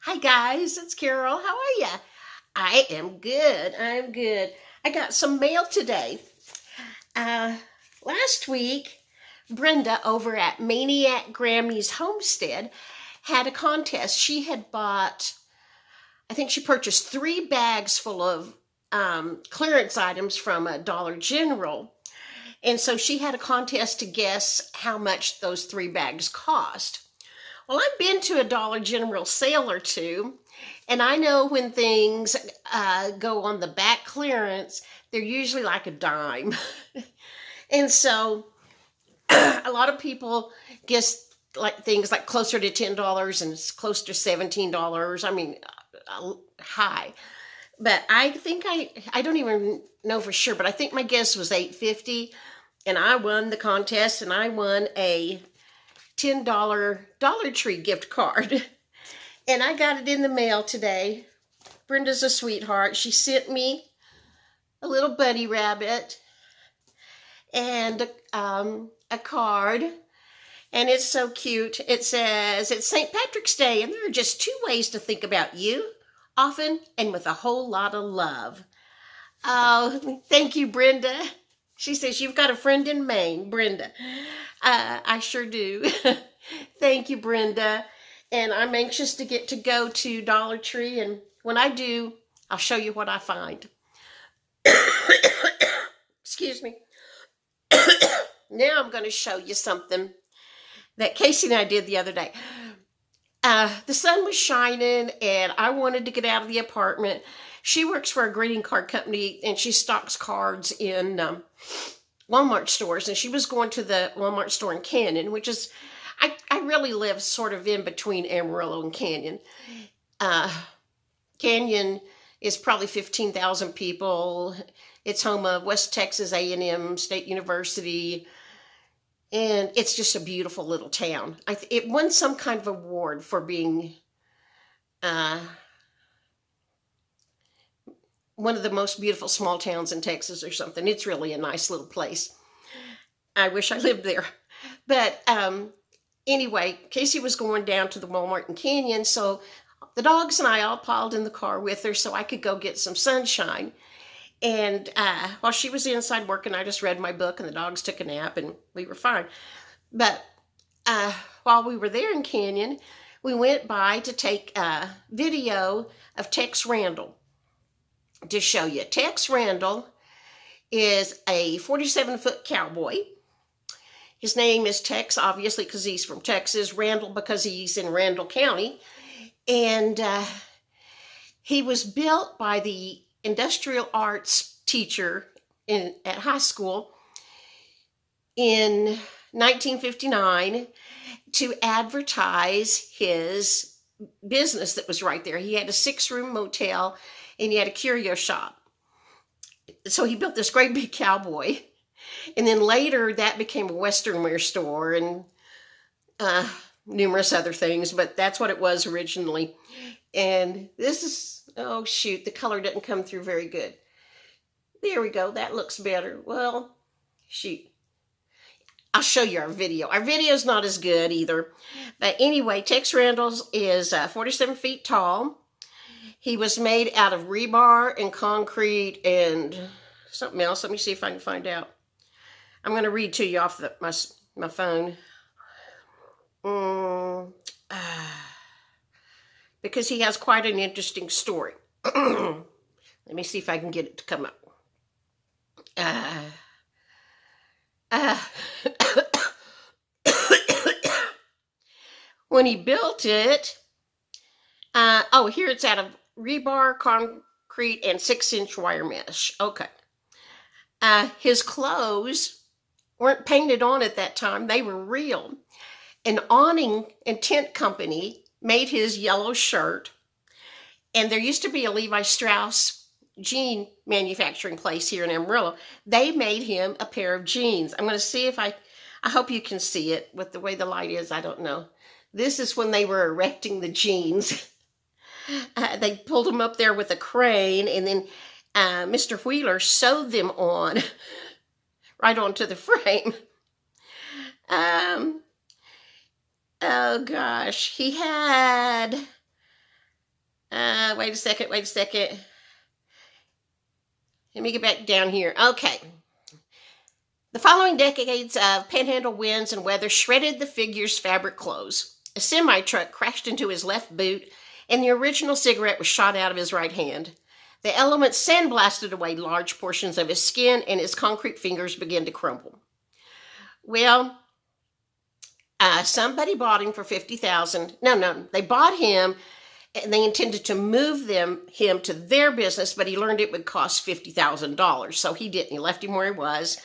Hi guys, it's Carol. How are ya? I am good. I'm good. I got some mail today. Uh, Last week, Brenda over at Maniac Grammy's Homestead had a contest. She had bought, I think she purchased 3 bags full of clearance items from a Dollar General. And so she had a contest to guess how much those 3 bags cost. Well, I've been to a Dollar General sale or two, and I know when things go on the back clearance, they're usually like a dime. And so a lot of people guess like things like closer to $10 and it's close to $17. I mean, high. But I think I don't even know for sure, but I think my guess was $8.50, and I won the contest, and I won a $10 Dollar Tree gift card. And I got it in the mail today. Brenda's a sweetheart. She sent me a little bunny rabbit and a card. And it's so cute. It says, it's St. Patrick's Day, and there are just 2 ways to think about you, often and with a whole lot of love. Oh, thank you, Brenda. She says, you've got a friend in Maine, Brenda. I sure do. Thank you, Brenda. And I'm anxious to get to go to Dollar Tree. And when I do, I'll show you what I find. Excuse me. Now I'm going to show you something that Casey and I did the other day. The sun was shining and I wanted to get out of the apartment. She works for a greeting card company and she stocks cards in Walmart stores. And she was going to the Walmart store in Canyon, which is, I really live sort of in between Amarillo and Canyon. Canyon is probably 15,000 people. It's home of West Texas A&M State University. And it's just a beautiful little town. It won some kind of award for being one of the most beautiful small towns in Texas or something. It's really a nice little place. I wish I lived there. But anyway, Casey was going down to the Walmart in Canyon, so the dogs and I all piled in the car with her so I could go get some sunshine. And while she was inside working, I just read my book and the dogs took a nap and we were fine. But while we were there in Canyon, we went by to take a video of Tex Randall to show you. Tex Randall is a 47-foot cowboy. His name is Tex, obviously, because he's from Texas. Randall, because he's in Randall County. And he was built by the industrial arts teacher at high school in 1959 to advertise his business that was right there. He had a 6-room motel and he had a curio shop. So he built this great big cowboy. And then later that became a Western wear store and numerous other things, but that's what it was originally. And this is, oh shoot, the color didn't come through very good. There we go, that looks better. Well, shoot. I'll show you our video. Our video's not as good either. But anyway, Tex Randall's is 47 feet tall. He was made out of rebar and concrete and something else. Let me see if I can find out. I'm going to read to you off my phone. Because he has quite an interesting story. Let me see if I can get it to come up. When he built it, here it's out of rebar, concrete, and 6-inch wire mesh. Okay. His clothes weren't painted on at that time. They were real. An awning and tent company made his yellow shirt. And there used to be a Levi Strauss jean manufacturing place here in Amarillo. They made him a pair of jeans. I'm going to see if I hope you can see it with the way the light is. I don't know. This is when they were erecting the jeans. They pulled them up there with a crane, and then Mr. Wheeler sewed them on right onto the frame. Oh gosh, he had Wait a second. Let me get back down here. Okay. The following decades of panhandle winds and weather shredded the figure's fabric clothes. A semi-truck crashed into his left boot, and the original cigarette was shot out of his right hand. The elements sandblasted away large portions of his skin, and his concrete fingers began to crumble. Well, somebody bought him for $50,000. No, they bought him, and they intended to move him to their business, but he learned it would cost $50,000, so he didn't. He left him where he was.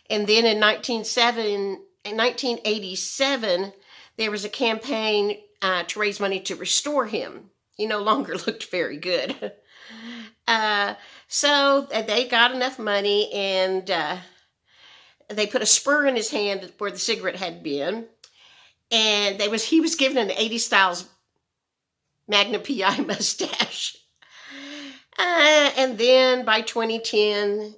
And then in 1987, there was a campaign to raise money to restore him. He no longer looked very good. So they got enough money, and they put a spur in his hand where the cigarette had been. And he was given an 80s styles Magnum PI mustache. And then by 2010,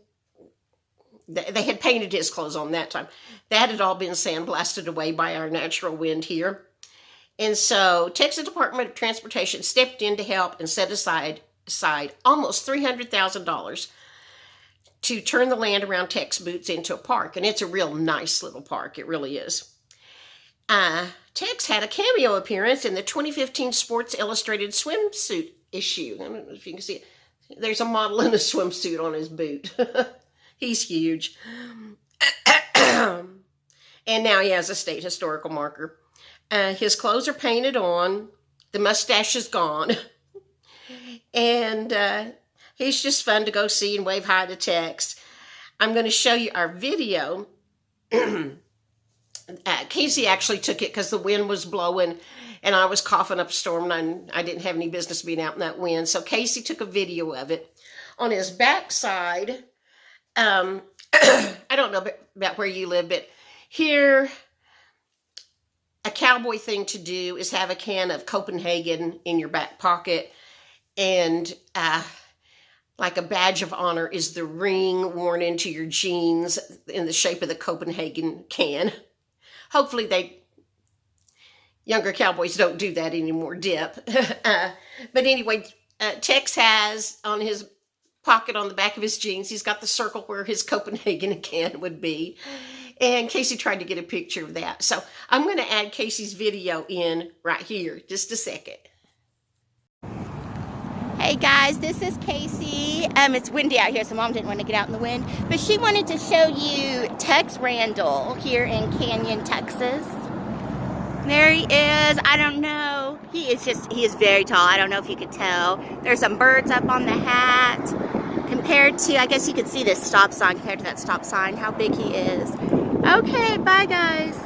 they had painted his clothes on that time. That had all been sandblasted away by our natural wind here. And so Texas Department of Transportation stepped in to help and set aside almost $300,000 to turn the land around Tex Boots into a park. And it's a real nice little park. It really is. Tex had a cameo appearance in the 2015 Sports Illustrated swimsuit issue. I don't know if you can see it. There's a model in a swimsuit on his boot. He's huge. And now he has a state historical marker. His clothes are painted on. The mustache is gone. And he's just fun to go see and wave hi to Tex. I'm going to show you our video. Casey actually took it because the wind was blowing and I was coughing up a storm, and I didn't have any business being out in that wind. So Casey took a video of it. On his backside, I don't know about where you live, but here, a cowboy thing to do is have a can of Copenhagen in your back pocket, and like a badge of honor is the ring worn into your jeans in the shape of the Copenhagen can. Hopefully younger cowboys don't do that anymore, dip. But anyway, Tex has on his pocket on the back of his jeans, he's got the circle where his Copenhagen can would be. And Casey tried to get a picture of that. So I'm going to add Casey's video in right here. Just a second. Hey guys, this is Casey. It's windy out here, so Mom didn't want to get out in the wind. But she wanted to show you Tex Randall here in Canyon, Texas. There he is. I don't know. He is very tall. I don't know if you could tell. There's some birds up on the hat. Compared to, I guess you could see this stop sign compared to that stop sign, how big he is. Okay, bye guys.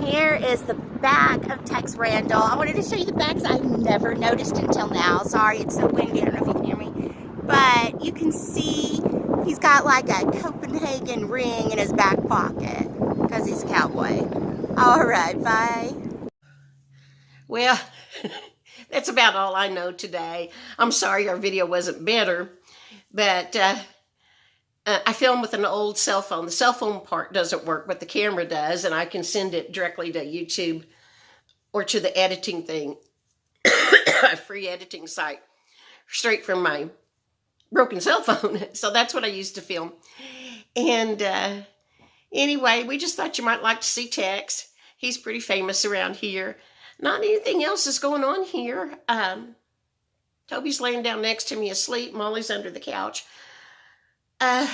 Here is the back of Tex Randall. I wanted to show you the backs I've never noticed until now. Sorry, it's so windy. I don't know if you can hear me. But you can see he's got like a Copenhagen ring in his back pocket because he's a cowboy. All right, bye. Well, that's about all I know today. I'm sorry our video wasn't better, but I film with an old cell phone. The cell phone part doesn't work, but the camera does, and I can send it directly to YouTube or to the editing thing, a free editing site, straight from my broken cell phone. So that's what I used to film. And anyway, we just thought you might like to see Tex. He's pretty famous around here. Not anything else is going on here. Toby's laying down next to me asleep. Molly's under the couch. I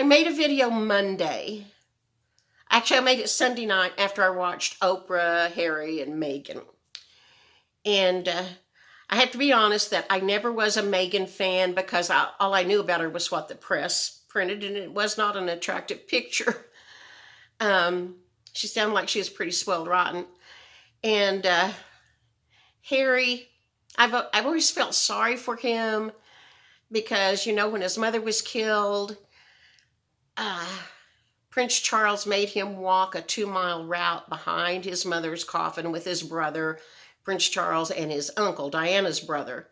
made a video Monday. Actually, I made it Sunday night after I watched Oprah, Harry, and Meghan. And I have to be honest that I never was a Meghan fan because all I knew about her was what the press printed, and it was not an attractive picture. She sounded like she was pretty swelled rotten. And Harry, I've always felt sorry for him because, you know, when his mother was killed, Prince Charles made him walk a 2-mile route behind his mother's coffin with his brother, Prince Charles, and his uncle, Diana's brother.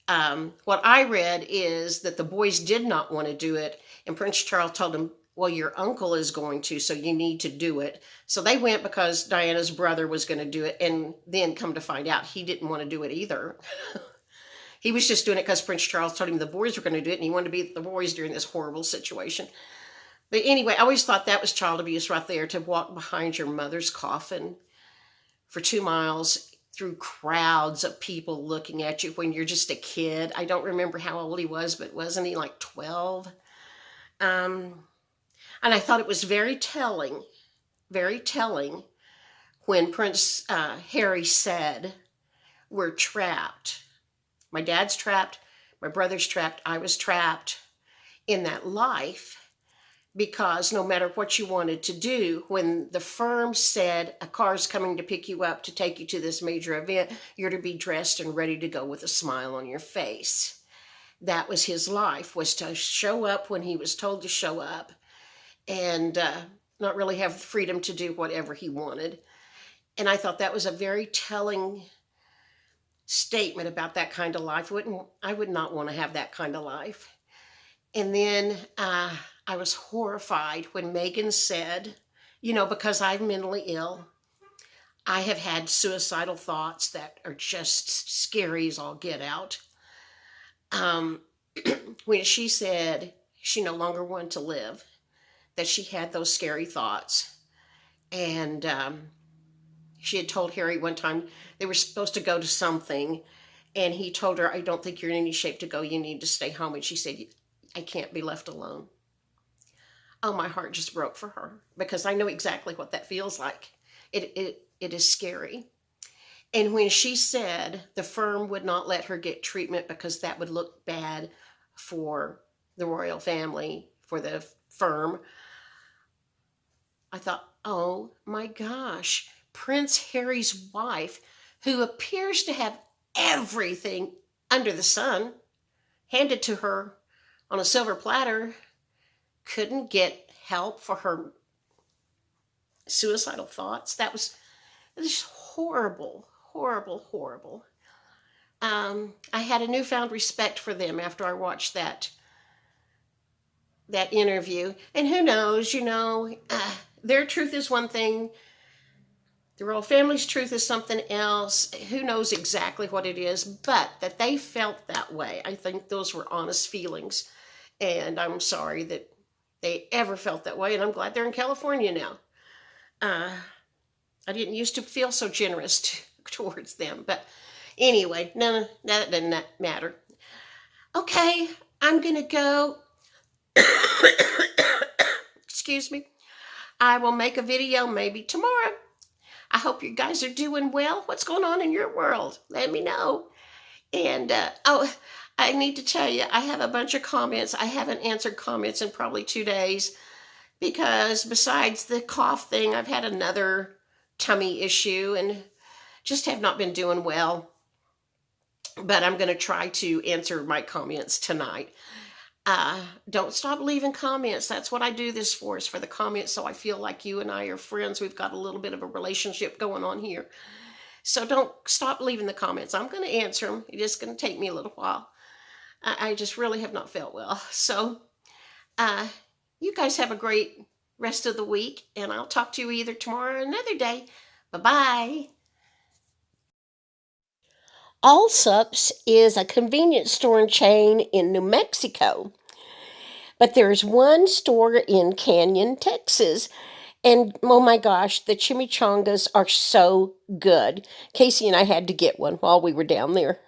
What I read is that the boys did not want to do it, and Prince Charles told him, well, your uncle is going to, so you need to do it. So they went because Diana's brother was going to do it, and then come to find out he didn't want to do it either. He was just doing it because Prince Charles told him the boys were going to do it, and he wanted to be with the boys during this horrible situation. But anyway, I always thought that was child abuse right there, to walk behind your mother's coffin for 2 miles through crowds of people looking at you when you're just a kid. I don't remember how old he was, but wasn't he like 12? And I thought it was very telling when Prince Harry said, "We're trapped. My dad's trapped, my brother's trapped, I was trapped in that life," because no matter what you wanted to do, when the firm said a car's coming to pick you up to take you to this major event, you're to be dressed and ready to go with a smile on your face. That was his life, was to show up when he was told to show up, and not really have freedom to do whatever he wanted. And I thought that was a very telling statement about that kind of life. I would not want to have that kind of life. And then I was horrified when Megan said, because I'm mentally ill, I have had suicidal thoughts that are just scary as all get out. When she said she no longer wanted to live, that she had those scary thoughts. And she had told Harry one time they were supposed to go to something, and he told her, "I don't think you're in any shape to go. You need to stay home." And she said, "I can't be left alone." Oh, my heart just broke for her, because I know exactly what that feels like. It is scary. And when she said the firm would not let her get treatment because that would look bad for the royal family, for the firm, I thought, oh my gosh, Prince Harry's wife, who appears to have everything under the sun handed to her on a silver platter, couldn't get help for her suicidal thoughts. It was just horrible, horrible, horrible. I had a newfound respect for them after I watched that interview. And who knows, their truth is one thing, the royal family's truth is something else. Who knows exactly what it is, but that they felt that way. I think those were honest feelings. And I'm sorry that they ever felt that way. And I'm glad they're in California now. I didn't used to feel so generous towards them. But anyway, no, that doesn't matter. Okay, I'm going to go. Excuse me. I will make a video maybe tomorrow. I hope you guys are doing well. What's going on in your world? Let me know. And, I need to tell you, I have a bunch of comments. I haven't answered comments in probably 2 days because besides the cough thing, I've had another tummy issue and just have not been doing well. But I'm going to try to answer my comments tonight. Don't stop leaving comments. That's what I do this for, is for the comments, so I feel like you and I are friends. We've got a little bit of a relationship going on here. So don't stop leaving the comments. I'm going to answer them. It's just going to take me a little while. I just really have not felt well. So you guys have a great rest of the week, and I'll talk to you either tomorrow or another day. Bye-bye. Allsup's is a convenience store chain in New Mexico. But there's one store in Canyon, Texas, and oh my gosh, the chimichangas are so good. Casey and I had to get one while we were down there.